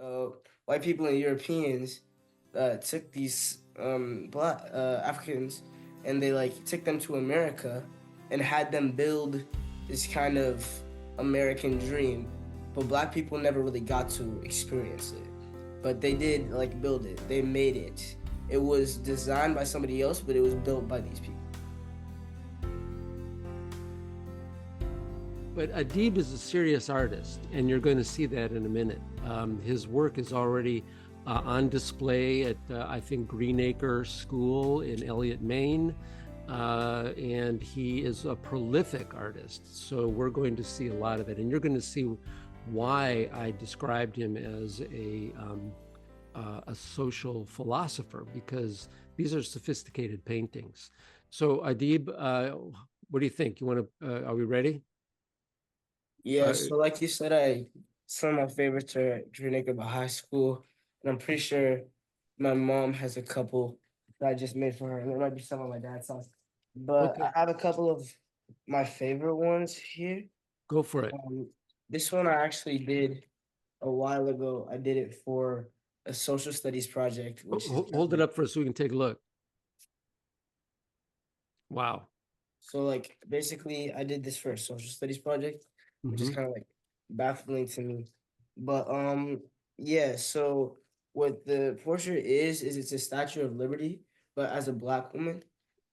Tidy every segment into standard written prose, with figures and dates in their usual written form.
uh, white people and Europeans took these black Africans and they like took them to America and had them build this kind of American dream, but black people never really got to experience it. But they did like build it. They made it. It was designed by somebody else, but it was built by these people. But Adib is a serious artist, and you're going to see that in a minute. His work is already on display at, I think, Greenacre School in Elliott, Maine. And he is a prolific artist. So we're going to see a lot of it. And you're going to see why I described him as a social philosopher, because these are sophisticated paintings. So Adib, what do you think? You want to, are we ready? Yeah, Uh, so like you said, some of my favorites are Trinity by high school, and I'm pretty sure my mom has a couple that I just made for her, and there might be some on my dad's house. But okay, I have a couple of my favorite ones here. go for it. Um, this one I actually did a while ago. I did it for a social studies project, which is Hold it up for us so we can take a look. Wow. so like basically I did this for a social studies project, which is Mm-hmm. kind of like baffling to me. But yeah, so what the portrait is it's a Statue of Liberty, but as a black woman.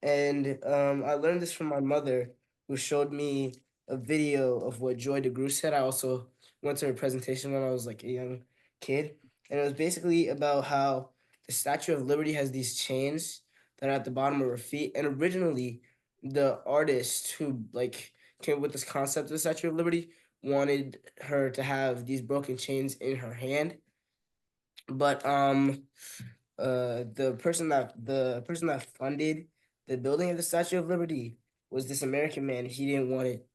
And I learned this from my mother, who showed me a video of what Joy DeGruy said. I also went to her presentation when I was like a young kid. And it was basically about how the Statue of Liberty has these chains that are at the bottom of her feet. And originally the artist who like came up with this concept of the Statue of Liberty wanted her to have these broken chains in her hand, but the person that funded the building of the Statue of Liberty was this American man. He didn't want it.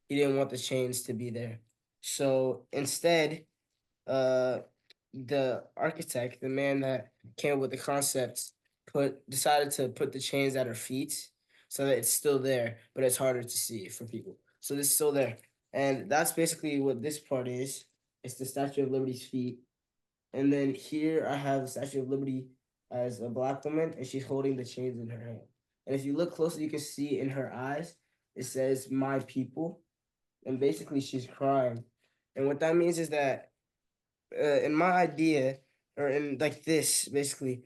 He didn't want the chains to be there. So instead, uh, the architect, the man that came up with the concept, decided to put the chains at her feet so that it's still there, but it's harder to see for people. So it's still there, and that's basically what this part is. It's the Statue of Liberty's feet, and then here I have the Statue of Liberty as a black woman, and she's holding the chains in her hand. And if you look closely, you can see in her eyes it says "My people," and basically she's crying. And what that means is that in my idea, or in like this, basically,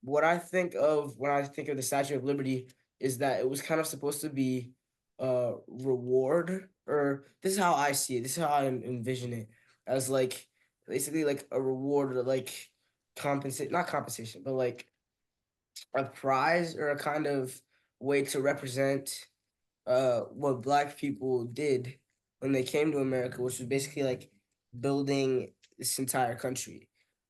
what I think of when I think of the Statue of Liberty is that it was kind of supposed to be a reward, or this is how I see it. This is how I envision it as like basically like a reward or like compensate, not compensation, but like a prize or a kind of way to represent what black people did when they came to America, which was basically like building this entire country.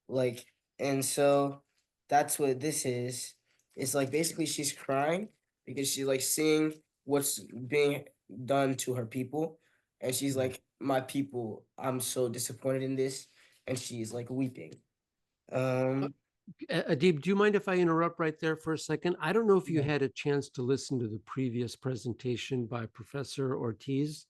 Like, and so that's what this is. It's like basically she's crying because she's like seeing what's being done to her people. And she's like, my people, I'm so disappointed in this. And she's like weeping. Um, Adib, do you mind if I interrupt right there for a second? I don't know if you yeah, had a chance to listen to the previous presentation by Professor Ortiz,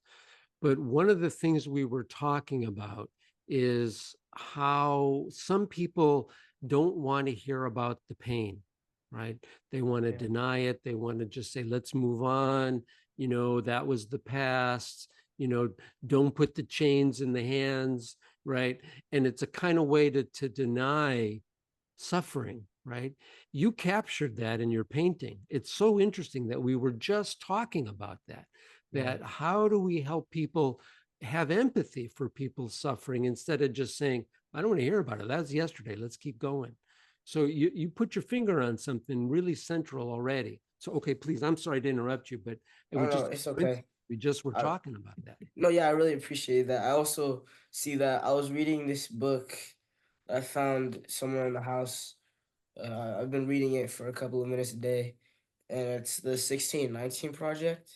but one of the things we were talking about is how some people don't want to hear about the pain, right? They want to yeah, deny it. They want to just say, let's move on. That was the past. Don't put the chains in the hands, right? And it's a kind of way to deny suffering, right? You captured that in your painting. It's so interesting that we were just talking about that. yeah. That how do we help people have empathy for people's suffering instead of just saying, I don't want to hear about it. That's yesterday. Let's keep going. So you put your finger on something really central already. So okay, please, I'm sorry to interrupt you, but it I was don't know. just It's okay. we just were I, talking about that. No, yeah, I really appreciate that. I also see that I was reading this book I found somewhere in the house. I've been reading it for a couple of minutes a day, and it's the 1619 Project.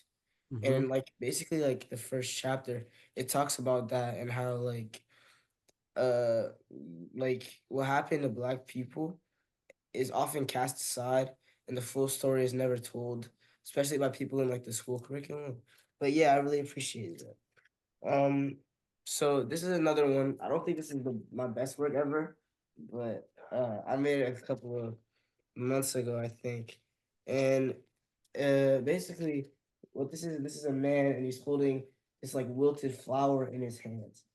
Mm-hmm. And like basically like the first chapter, it talks about that and how uh like what happened to black people is often cast aside and the full story is never told, especially by people in like the school curriculum. But yeah, I really appreciate that. Um, So this is another one. I don't think this is my best work ever, but I made it a couple of months ago, I think. And basically, what this is a man, and he's holding this like wilted flower in his hands.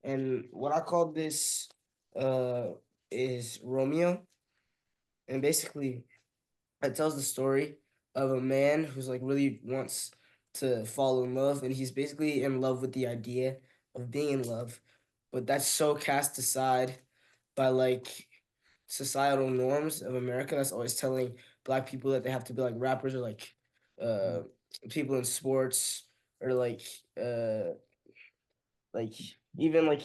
And what I call this uh is Romeo. And basically, it tells the story of a man who's like really wants to fall in love, and he's basically in love with the idea of being in love, but that's so cast aside by like societal norms of America. That's always telling black people that they have to be like rappers, or like uh people in sports, or uh like even like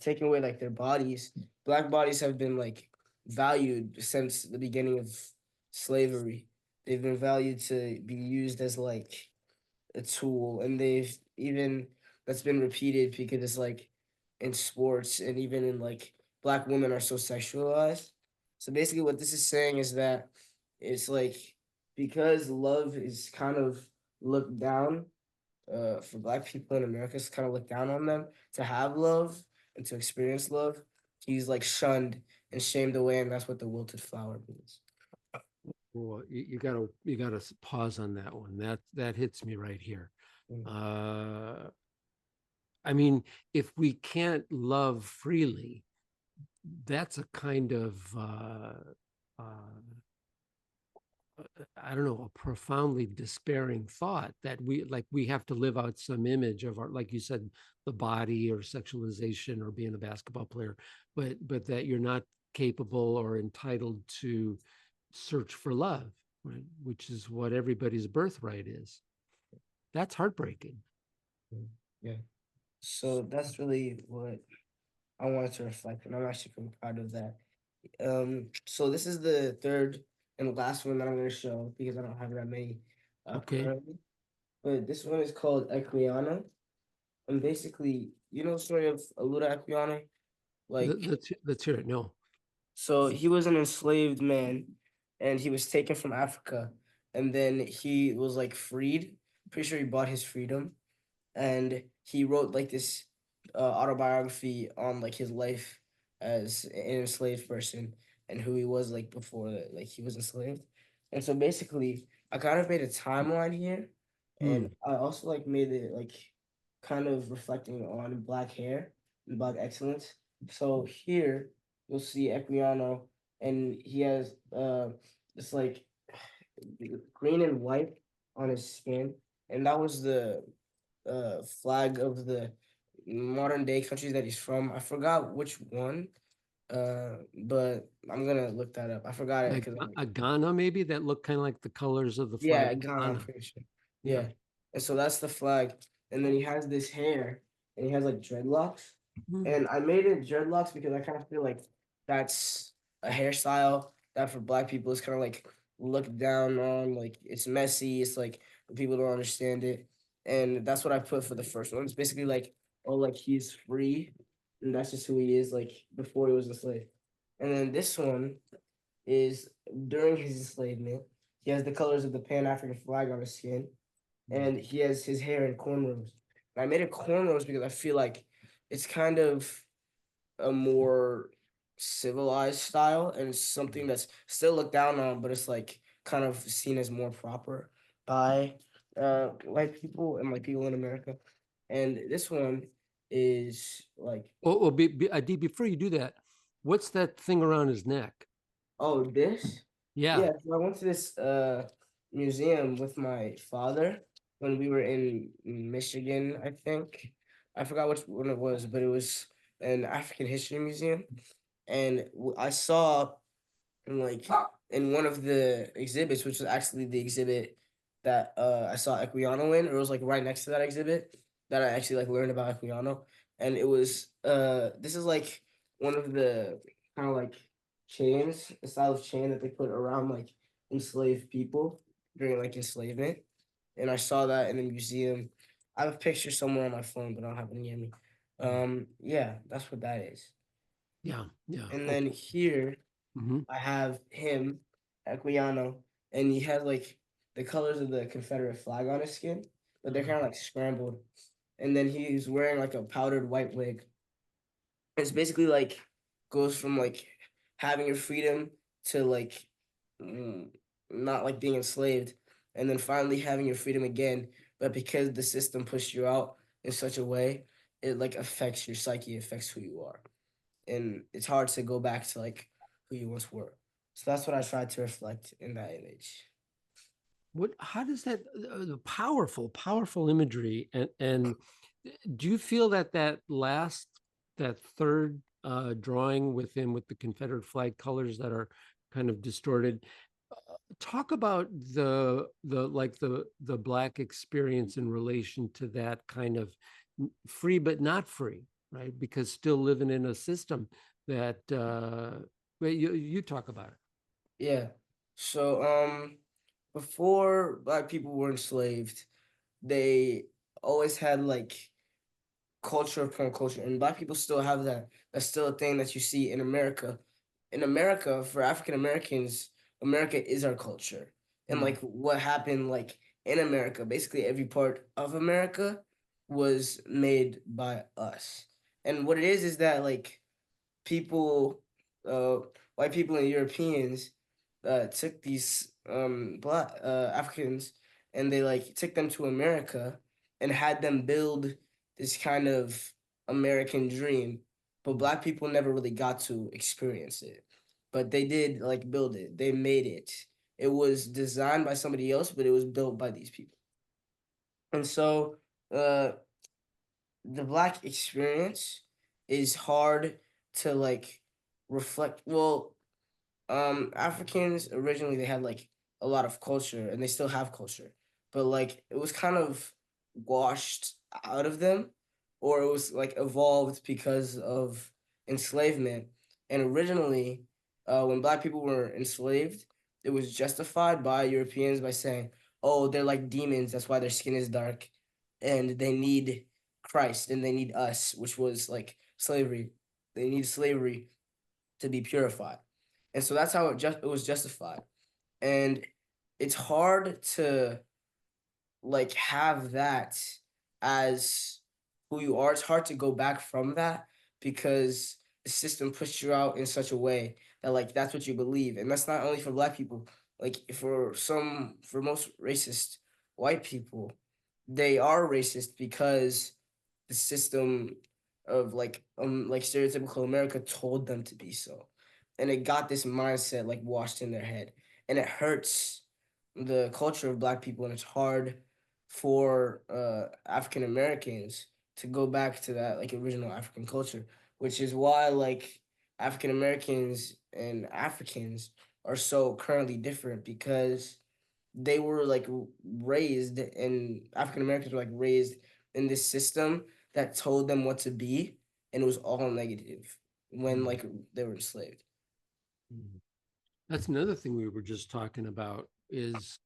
taking away like their bodies. Black bodies have been like valued since the beginning of slavery. They've been valued to be used as like a tool, and they've even that's been repeated because it's like in sports, and even in like black women are so sexualized. So basically what this is saying is that it's like, because love is kind of looked down, for black people in America, it's kind of looked down on them to have love and to experience love. He's like shunned and shamed away, and that's what the wilted flower means. Well, you gotta pause on that one. That hits me right here. Mm. Uh, I mean, if we can't love freely, that's a kind of I don't know, a profoundly despairing thought that we have to live out some image of our, like you said, the body or sexualization or being a basketball player, but that you're not capable or entitled to search for love, right? Which is what everybody's birthright is. That's heartbreaking. Mm. Yeah. So that's really what I wanted to reflect, and I'm actually pretty proud of that. So this is the third and last one that I'm going to show, because I don't have that many Okay. currently. But this one is called Equiano, and basically, you know the story of Aluda Equiano? Like, Let's hear it. No. so he was an enslaved man, and he was taken from Africa, and then he was like freed. Pretty sure he bought his freedom, and he wrote like this autobiography on like his life as an enslaved person, and who he was like before that, like he was enslaved. And so basically, I kind of made a timeline here, and Hmm. I also like made it like kind of reflecting on black hair and black excellence. So here you'll see Equiano, and he has this like green and white on his skin, and that was the flag of the modern day countries that he's from. I forgot which one, but I'm gonna look that up. I forgot it Like because a Ghana, maybe that look kind of like the colors of the flag yeah, of Ghana, I'm Ghana. pretty sure. Yeah. Yeah, and so that's the flag, and then he has this hair, and he has like dreadlocks, Hmm. and I made it dreadlocks because I kind of feel like that's a hairstyle that for black people is kind of like looked down on, like it's messy, it's like people don't understand it, and that's what I put for the first one. It's basically like, oh, like he's free, and that's just who he is, like before he was a slave. And then this one is during his enslavement. He has the colors of the Pan African flag on his skin, and he has his hair in cornrows. And I made it cornrows because I feel like it's kind of a more civilized style, and it's something that's still looked down on, but it's like kind of seen as more proper by white people and like people in America. And this one is like, Oh, Adi, before you do that, what's that thing around his neck? oh, this? Yeah. Yeah, so I went to this museum with my father when we were in Michigan, I think. I forgot which one it was, but it was an African history museum. And I saw like in one of the exhibits, which was actually the exhibit that I saw Equiano in, or it was like right next to that exhibit that I actually like learned about Equiano. And it was this is like one of the kind of like chains, a style of chain that they put around like enslaved people during like enslavement. And I saw that in the museum. I have a picture somewhere on my phone, but I don't have it near me. Yeah, that's what that is. Yeah. Yeah. And then Okay. here Hmm. I have him, Equiano, and he has like the colors of the Confederate flag on his skin, but they're kind of like scrambled. and then he's wearing like a powdered white wig. It's basically like goes from like having your freedom to like mm, not like being enslaved, and then finally having your freedom again. But because the system pushed you out in such a way, it like affects your psyche, affects who you are, and it's hard to go back to like who you once were. So that's what I tried to reflect in that image. What? How does that powerful imagery and do you feel that that third drawing with him with the Confederate flag colors that are kind of distorted? Talk about the black experience in relation to that kind of free but not free, right? Because still living in a system that well, you talk about it. Yeah. So before black people were enslaved, they always had like culture upon culture, and black people still have that. That's still a thing that you see in America. In America, for African Americans, America is our culture, and Mm. like what happened, like in America, basically every part of America was made by us. And what it is that like people, uh, white people and Europeans, took these black Africans, and they like took them to America and had them build this kind of American dream, but Mm. black people never really got to experience it. But they did like build it. They made it. It was designed by somebody else, but it was built by these people. And so uh the black experience is hard to like reflect. Well, Africans originally they had like a lot of culture and they still have culture, but like it was kind of washed out of them, or it was like evolved because of enslavement. And originally, when black people were enslaved, it was justified by Europeans by saying, "Oh, they're like demons. That's why their skin is dark, and they need Christ and they need us," which was like slavery. They need slavery to be purified. And so that's how it was justified. And it's hard to like have that as who you are. It's hard to go back from that because the system pushed you out in such a way that like that's what you believe. And that's not only for black people, like for most racist white people, they are racist because the system of like stereotypical America told them to be so. And it got this mindset like washed in their head. And it hurts the culture of black people, and it's hard for African Americans to go back to that like original African culture, which is why like African Americans and Africans are so currently different because they were like raised, and African Americans were like raised in this system that told them what to be, and it was all negative when Mm. like they were enslaved. Mm. That's another thing we were just talking about is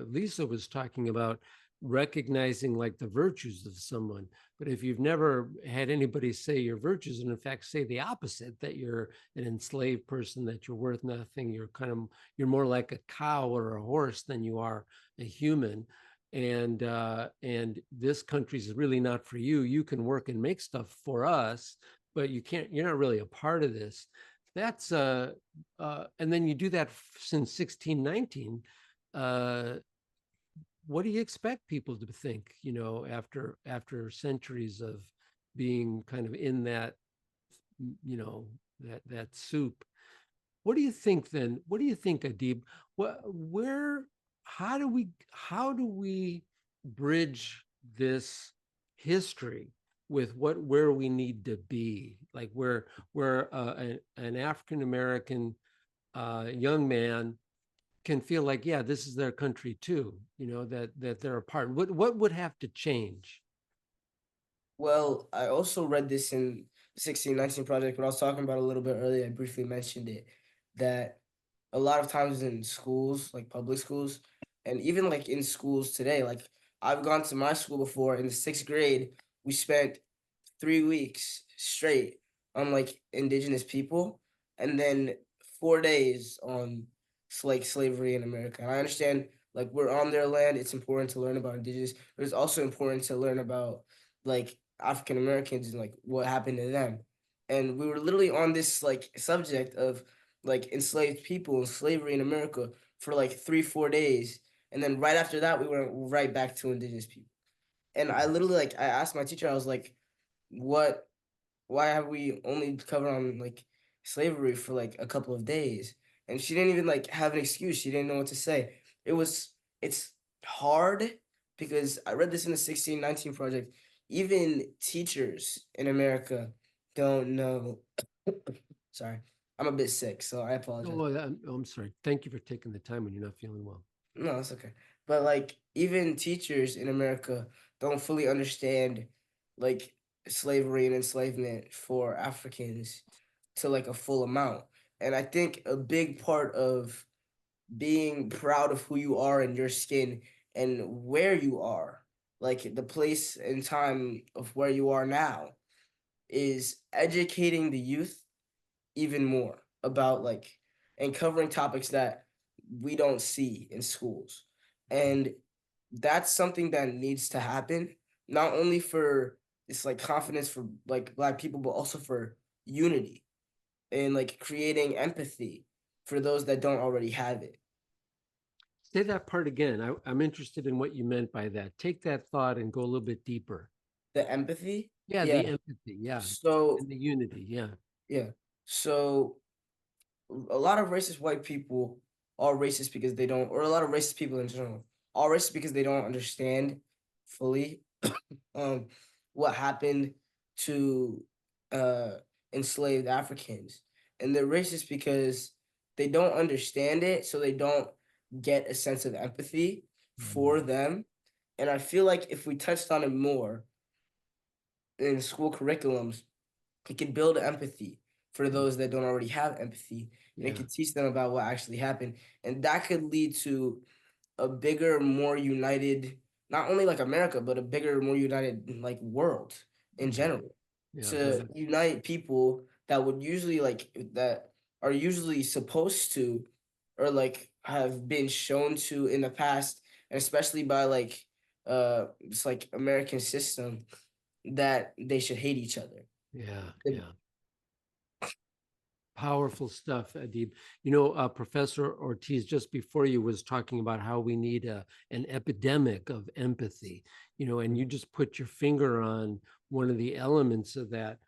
Lisa was talking about recognizing like the virtues of someone. But if you've never had anybody say your virtues, and in fact say the opposite, that you're an enslaved person, that you're worth nothing, you're more like a cow or a horse than you are a human. And this country's really not for you. You can work and make stuff for us, but you're not really a part of this. That's and then you do that since 1619. Uh, what do you expect people to think? After centuries of being kind of in that, that soup. What do you think then? What do you think, Adib? Where, how do we bridge this history with where we need to be? Like where an African American young man can feel like, yeah, this is their country too. That they're a part. What would have to change? Well, I also read this in 1619 project, but I was talking about a little bit earlier. I briefly mentioned it that a lot of times in schools, like public schools, and even like in schools today, like I've gone to my school before in the sixth grade, we spent 3 weeks straight on like indigenous people, and then 4 days on like slavery in America. And I understand like we're on their land. It's important to learn about indigenous, but it's also important to learn about like African Americans and like what happened to them. And we were literally on this like subject of like enslaved people and slavery in America for like 3 4 days, and then right after that we went right back to indigenous people. And I literally like I asked my teacher, I was like, what why have we only covered on like slavery for like a couple of days? And she didn't even like have an excuse. She didn't know what to say. It's hard because I read this in the 1619 project. Even teachers in America don't know. Sorry, I'm a bit sick, so I apologize. Oh, I'm sorry. Thank you for taking the time when you're not feeling well. No, it's okay. But like even teachers in America don't fully understand like slavery and enslavement for Africans to like a full amount. And I think a big part of being proud of who you are and your skin and where you are, like the place and time of where you are now, is educating the youth even more about like and covering topics that we don't see in schools. And that's something that needs to happen, not only for it's like confidence for like black people, but also for unity and like creating empathy for those that don't already have it. Say that part again. I'm interested in what you meant by that. Take that thought and go a little bit deeper. The empathy, Yeah, yeah. the empathy. Yeah, So and the unity. Yeah. yeah, so a lot of racist white people are racist because they don't, or a lot of racist people in general are racist because they don't understand fully um what happened to uh enslaved Africans. And they're racist because they don't understand it, so they don't get a sense of empathy for them. And I feel like if we touched on it more in school curriculums, it could build empathy for those that don't already have empathy, and it Yeah. could teach them about what actually happened. And that could lead to a bigger, more united, not only like America, but a bigger, more united like world in Mhm. general. Yeah. To unite people that would usually like that are usually supposed to or like have been shown to in the past, and especially by like it's like American system that they should hate each other. Yeah. The- Yeah. Powerful stuff, Adib. Professor Ortiz, just before you, was talking about how we need an epidemic of empathy, and you just put your finger on one of the elements of that.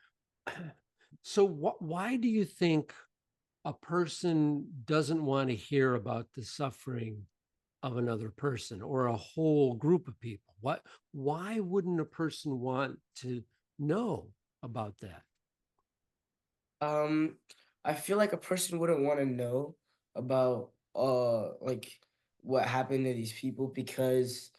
So, why do you think a person doesn't want to hear about the suffering of another person or a whole group of people? Why wouldn't a person want to know about that? Um, I feel like a person wouldn't want to know about like what happened to these people because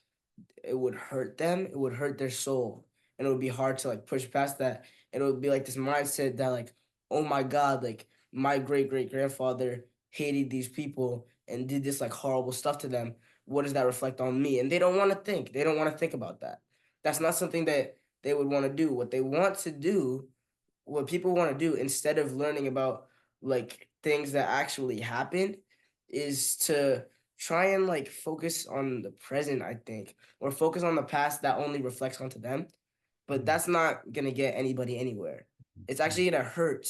it would hurt them, it would hurt their soul, and it would be hard to like push past that. And it would be like this mindset that like, oh my God, like my great great grandfather hated these people and did this like horrible stuff to them. What does that reflect on me? And they don't want to think. They don't want to think about that. That's not something that they would want to do. What they want to do, what people want to do instead of learning about like things that actually happen is to try and like focus on the present, I think, or focus on the past that only reflects onto them. But that's not gonna get anybody anywhere. It's actually gonna hurt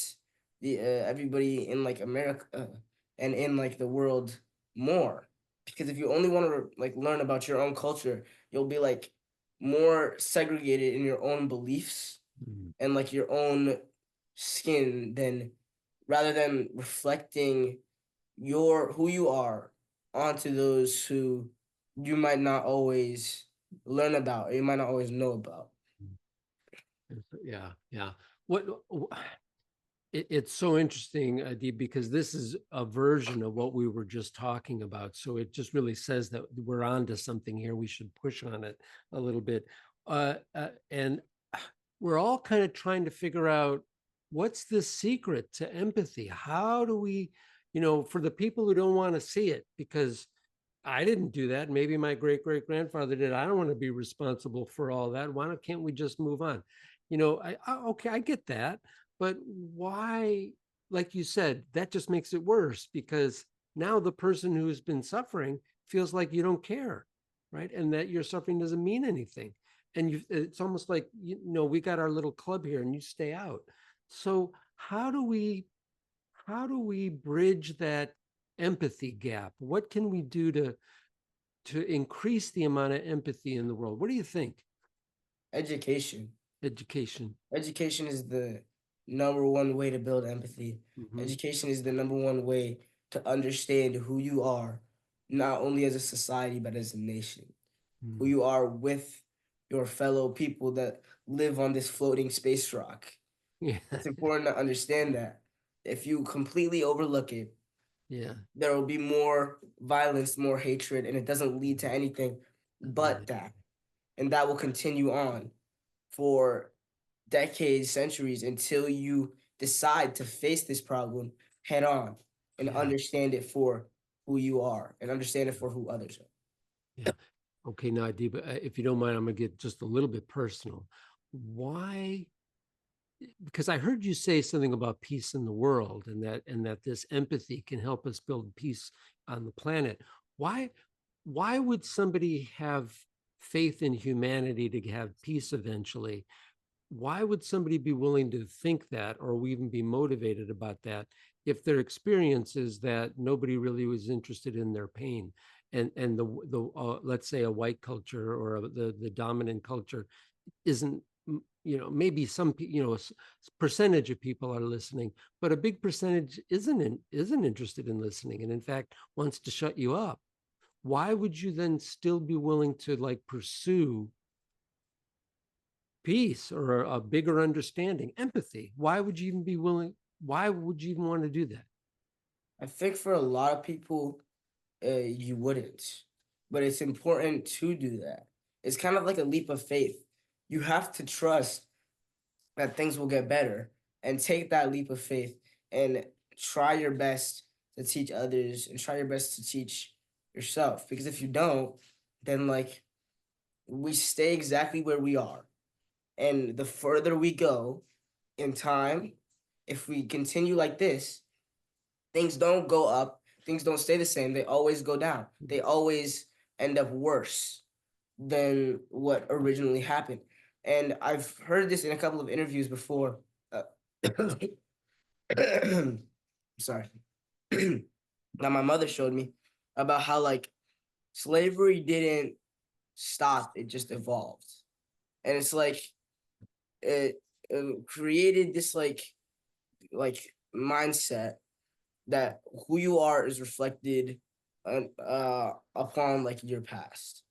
the everybody in like America and in like the world more, because if you only want to like learn about your own culture, you'll be like more segregated in your own beliefs Mhm. and like your own skin than rather than reflecting your who you are onto those who you might not always learn about or you might not always know about. Yeah, yeah. What it's so interesting, Adib, because this is a version of what we were just talking about. So it just really says that we're on to something here. We should push on it a little bit. And we're all kind of trying to figure out what's the secret to empathy? How do we, for the people who don't want to see it, because I didn't do that. Maybe my great great grandfather did. I don't want to be responsible for all that. Can't we just move on? Okay, I get that, but why? Like you said, that just makes it worse because now the person who's been suffering feels like you don't care, right? And that your suffering doesn't mean anything. And it's almost like, we got our little club here and you stay out. So how do we bridge that empathy gap? What can we do to increase the amount of empathy in the world? What do you think? Education. Education. Education is the number one way to build empathy. Mm-hmm. Education is the number one way to understand who you are, not only as a society, but as a nation. Who Mm. you are with your fellow people that live on this floating space rock. Yeah. It's important to understand that. If you completely overlook it, Yeah. there will be more violence, more hatred, and it doesn't lead to anything but Right. that. And that will continue on for decades, centuries, until you decide to face this problem head on and Yeah. understand it for who you are and understand it for who others are. Yeah. Okay, now, Adib, if you don't mind, I'm gonna get just a little bit personal. Why? Because I heard you say something about peace in the world, and that this empathy can help us build peace on the planet. Why would somebody have faith in humanity to have peace eventually? Why would somebody be willing to think that, or even be motivated about that, if their experience is that nobody really was interested in their pain? And the let's say a white culture, or the dominant culture isn't, maybe some percentage of people are listening, but a big percentage isn't interested in listening, and in fact wants to shut you up. Why would you then still be willing to like pursue peace, or a bigger understanding, empathy? Why would you even be willing? Why would you even want to do that? I think for a lot of people, you wouldn't, but it's important to do that. It's kind of like a leap of faith. You have to trust that things will get better and take that leap of faith and try your best to teach others and try your best to teach yourself. Because if you don't, then like we stay exactly where we are. And the further we go in time, if we continue like this, things don't go up, things don't stay the same, they always go down. They always end up worse than what originally happened. And I've heard this in a couple of interviews before. Sorry. Now my mother showed me about how like slavery didn't stop, it just evolved. And it's like it created this like mindset that who you are is reflected upon like your past.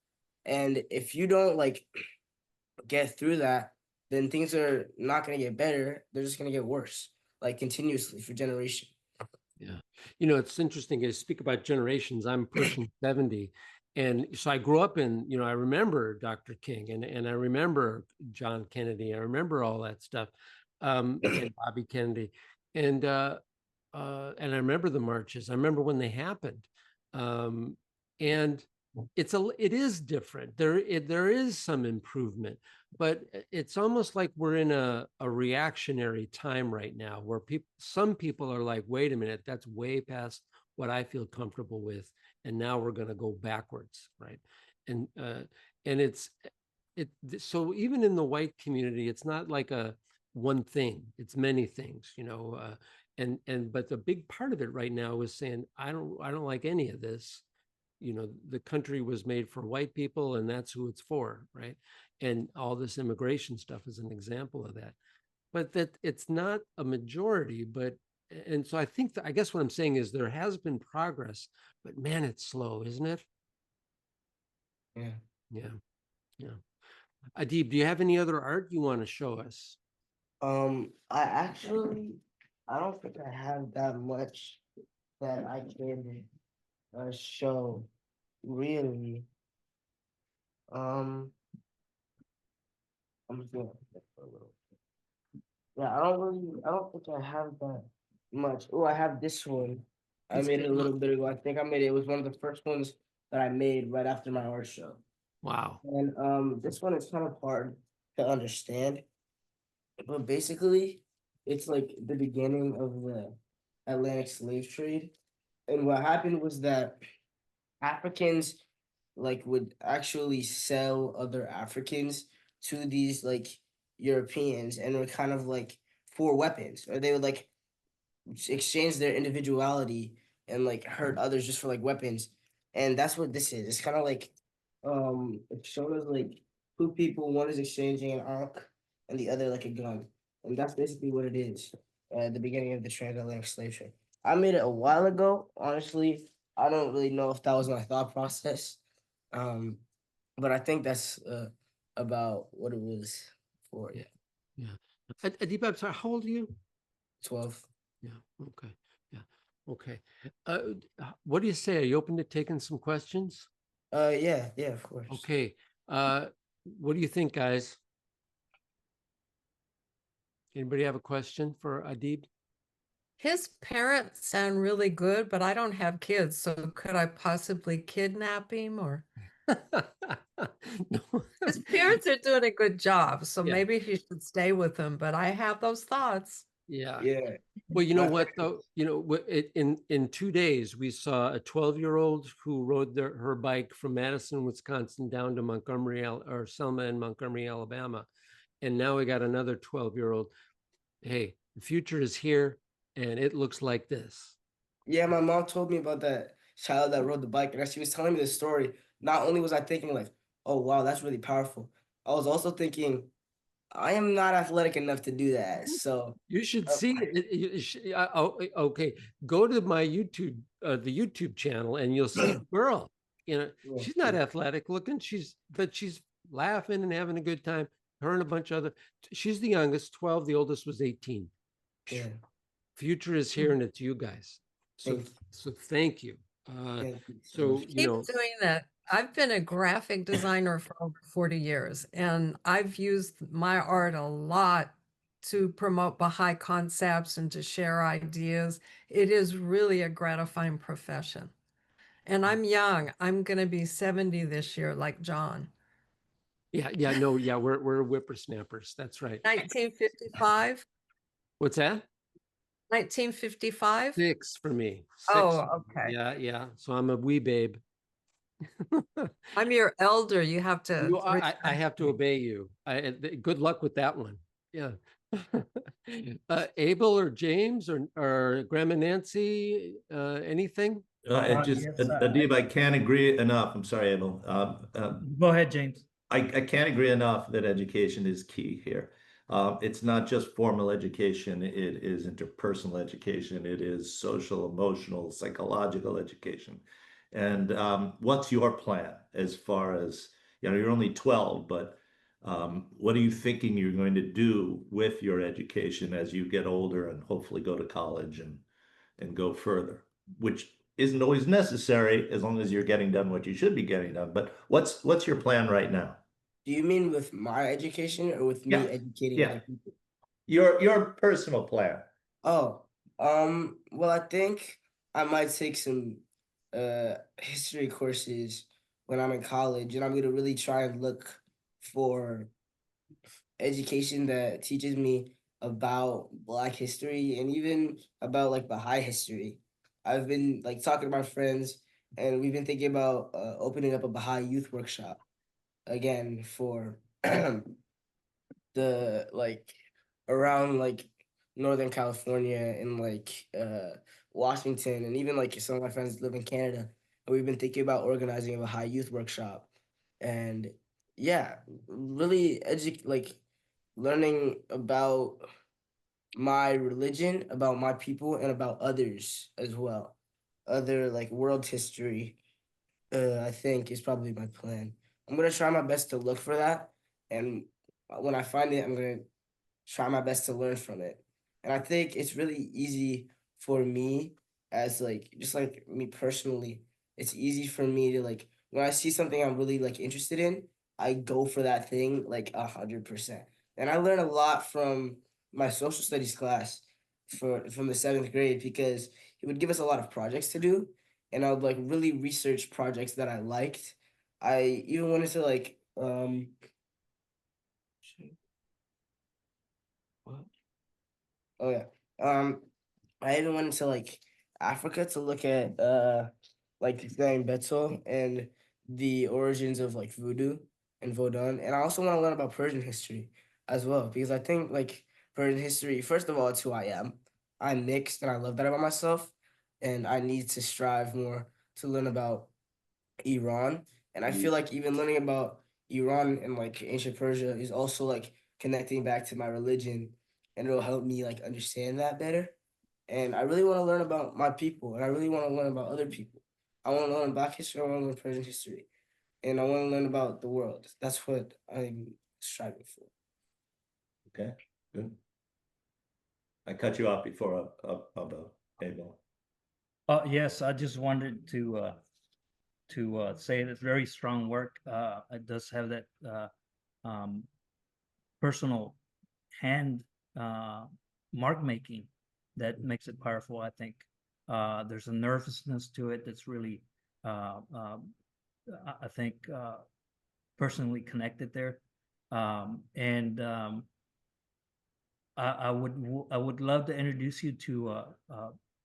And if you don't like get through that, then things are not going to get better. They're just going to get worse, like continuously for generation. Yeah. It's interesting. I speak about generations. I'm pushing 70. And so I grew up I remember Dr. King, and I remember John Kennedy. I remember all that stuff, and Bobby Kennedy. And I remember the marches. I remember when they happened. And it is different. There is some improvement, but it's almost like we're in a reactionary time right now, where some people are like, wait a minute, that's way past what I feel comfortable with, and now we're going to go backwards, right? And so even in the white community, it's not like a one thing, it's many things, but the big part of it right now is saying, I don't like any of this. The country was made for white people, and that's who it's for, right? And all this immigration stuff is an example of that. But that it's not a majority. And so I guess what I'm saying is there has been progress, but man, it's slow, isn't it? Yeah. Yeah. Yeah. Adib, do you have any other art you want to show us? I don't think I have that much that I can show really. Um, I'm just gonna look for a little. Yeah, I don't think I have that much. Oh, I have this one. I Let's made get it a little bit ago. I think I made it. It was one of the first ones that I made right after my art show. Wow. And this one is kind of hard to understand, but basically, it's like the beginning of the Atlantic slave trade. And what happened was that Africans like would actually sell other Africans to these like Europeans and were kind of like for weapons, or they would like exchange their individuality and like hurt others just for like weapons. And that's what this is. It's kind of like it's shown as like two people, one is exchanging an ankh and the other like a gun. And that's basically what it is at the beginning of the transatlantic slave trade. I made it a while ago. Honestly, I don't really know if that was my thought process. Um, but I think that's about what it was for. Yeah, yeah. Adib, I'm sorry, how old are you? 12. Yeah, okay, yeah, okay. What do you say? Are you open to taking some questions? Yeah, yeah, of course. Okay, uh, what do you think, guys? Anybody have a question for Adib? His parents sound really good, but I don't have kids, so could I possibly kidnap him or? No. His parents are doing a good job, so Yeah. maybe he should stay with them, but I have those thoughts. Yeah. Yeah. Well, you know My what though? You know, in 2 days we saw a 12-year-old who rode her bike from Madison, Wisconsin, down to Montgomery or Selma in Montgomery, Alabama, and now we got another 12-year-old. Hey, the future is here, and it looks like this. Yeah, my mom told me about that child that rode the bike, and as she was telling me the story, not only was I thinking like, oh wow, that's really powerful. I was also thinking, I am not athletic enough to do that. So You should uh, see it. Okay, go to my YouTube, the YouTube channel, and you'll see the girl. You know, yeah, she's not athletic looking. But she's laughing and having a good time. Her and a bunch of other. She's the youngest, 12. The oldest was 18. yeah. Future is here, and it's you guys. So, Thank you. so thank you. Thank you so So much. you Keep know, doing that. I've been a graphic designer for over 40 years, and I've used my art a lot to promote Baha'i concepts and to share ideas. It is really a gratifying profession. And I'm young. I'm going to be 70 this year, like John. yeah, no, yeah, we're whippersnappers. That's right. 1955? What's that? 1955? 6 for me. 6. Oh, okay. Yeah, yeah. So I'm a wee babe. I'm your elder. You have to I have to obey you. Good luck with that one. Yeah. Abel or James or Grandma Nancy, anything? Yes, Adib, I can't agree enough. I'm sorry, Abel. go ahead, James. I can't agree enough that education is key here. It's not just formal education, it is interpersonal education, it is social, emotional, psychological education. And what's your plan as far as, you're only 12, but what are you thinking you're going to do with your education as you get older and hopefully go to college and go further, which isn't always necessary as long as you're getting done what you should be getting done. But what's your plan right now? Do you mean with my education or with me Yeah, educating yeah. other people? Your personal plan. Oh, well, I think I might take some history courses when I'm in college, and I'm gonna really try and look for education that teaches me about Black history and even about like Baha'i history. I've been like talking to my friends, and we've been thinking about opening up a Baha'i youth workshop again for the like around like Northern California and like Washington, and even like some of my friends live in Canada. And we've been thinking about organizing a Baha'i youth workshop, and yeah, really like learning about my religion, about my people, and about others as well. Other like world history, I think is probably my plan. I'm gonna try my best to look for that, and when I find it, I'm gonna try my best to learn from it. And I think it's really easy for me as like just like me personally, it's easy for me to like when I see something I'm really like interested in, I go for that thing like 100%. And I learn a lot from my social studies class from the seventh grade because he would give us a lot of projects to do, and I would like really research projects that I liked. I even went into like what? Oh yeah. I even went into like Africa to look at like studying Beto and the origins of like voodoo and Vodun. And I also want to learn about Persian history as well, because I think like Persian history, first of all, it's who I am. I'm mixed and I love that about myself. And I need to strive more to learn about Iran. And I feel like even learning about Iran and like ancient Persia is also like connecting back to my religion, and it'll help me like understand that better. And I really want to learn about my people, and I really want to learn about other people. I want to learn Black history, I want to learn Persian history, and I want to learn about the world. That's what I'm striving for. Okay, good. I cut you off before about Abel. Yes, I just wanted to say that's very strong work. It does have that um, personal hand mark making that makes it powerful, I think. There's a nervousness to it that's really, I think, personally connected there. And I would love to introduce you to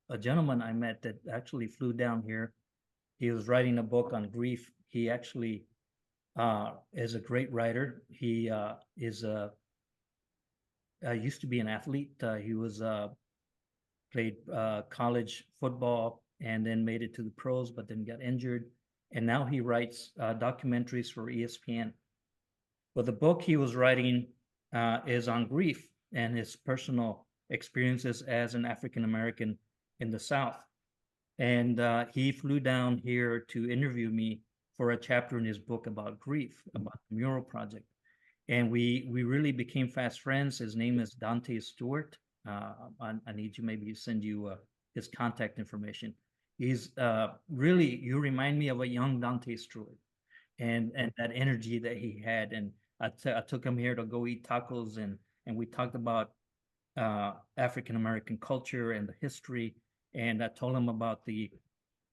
a gentleman I met that actually flew down here. He was writing a book on grief. He actually is a great writer. He is used to be an athlete. He was played college football and then made it to the pros, but then got injured. And now he writes documentaries for ESPN. But the book he was writing is on grief and his personal experiences as an African American in the South. And he flew down here to interview me for a chapter in his book about grief, about the mural project. And we really became fast friends. His name is Dante Stewart. I need to maybe send you his contact information. He's really, you remind me of a young Dante Stewart and that energy that he had. And I took him here to go eat tacos, and we talked about African American culture and the history. And I told him about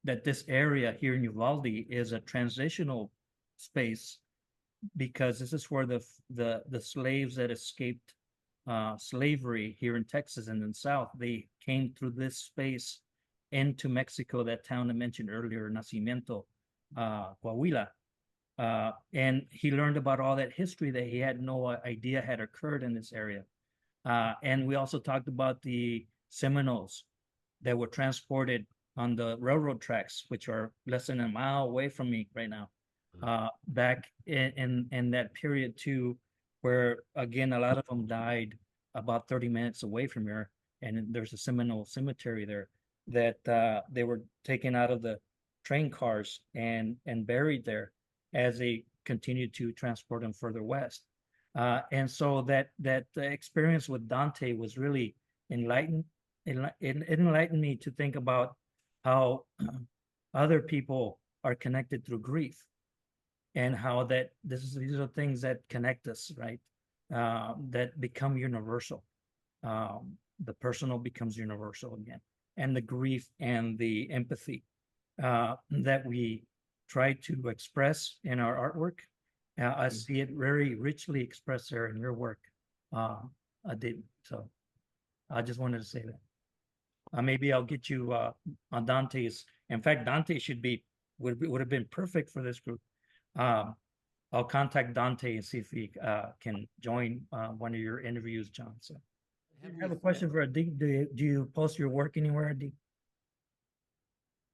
that this area here in Uvalde is a transitional space, because this is where the slaves that escaped slavery here in Texas and in the South, they came through this space into Mexico, that town I mentioned earlier, Nacimiento, Coahuila. And he learned about all that history that he had no idea had occurred in this area. And we also talked about the Seminoles that were transported on the railroad tracks, which are less than a mile away from me right now. Back in that period too, where again a lot of them died about 30 minutes away from here, and there's a Seminole cemetery there that they were taken out of the train cars and buried there as they continued to transport them further west. And so that experience with Dante was really enlightened. It enlightened me to think about how other people are connected through grief, and how that these are things that connect us, right? That become universal. The personal becomes universal again, and the grief and the empathy that we try to express in our artwork. I see it very richly expressed there in your work, Adib. So I just wanted to say that. Maybe I'll get you on Dante's. In fact, Dante would have been perfect for this group. I'll contact Dante and see if he can join one of your interviews, John. So I have a question for Adib. Do you post your work anywhere, Adib?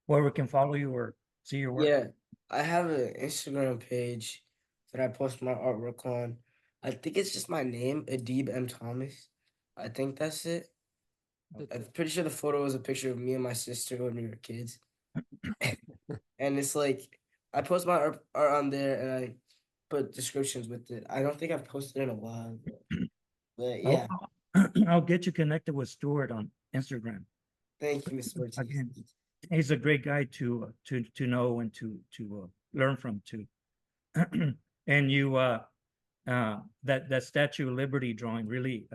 Where we can follow you or see your work? Yeah, I have an Instagram page that I post my artwork on. I think it's just my name, Adib M. Thomas. I think that's it. I'm pretty sure the photo was a picture of me and my sister when we were kids. And it's like, I post my art on there, and I put descriptions with it. I don't think I've posted in a while, but yeah. I'll get you connected with Stuart on Instagram. Thank you, Mr. Ortiz. Again, he's a great guy to know and to learn from too. And you that Statue of Liberty drawing really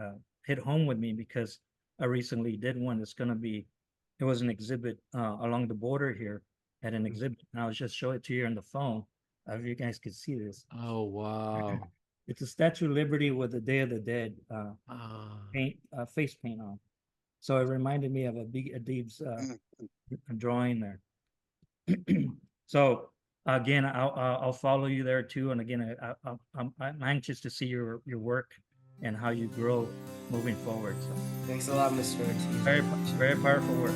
hit home with me, because I recently did one. It was an exhibit along the border here at an exhibit, and I'll just show it to you on the phone. If you guys could see this. Oh, wow. It's a Statue of Liberty with the Day of the Dead face paint on. So it reminded me of Adib's drawing there. So again, I'll follow you there too. And again, I'm anxious to see your work and how you grow moving forward. So Thanks a lot, Mr. Ortiz. very powerful work.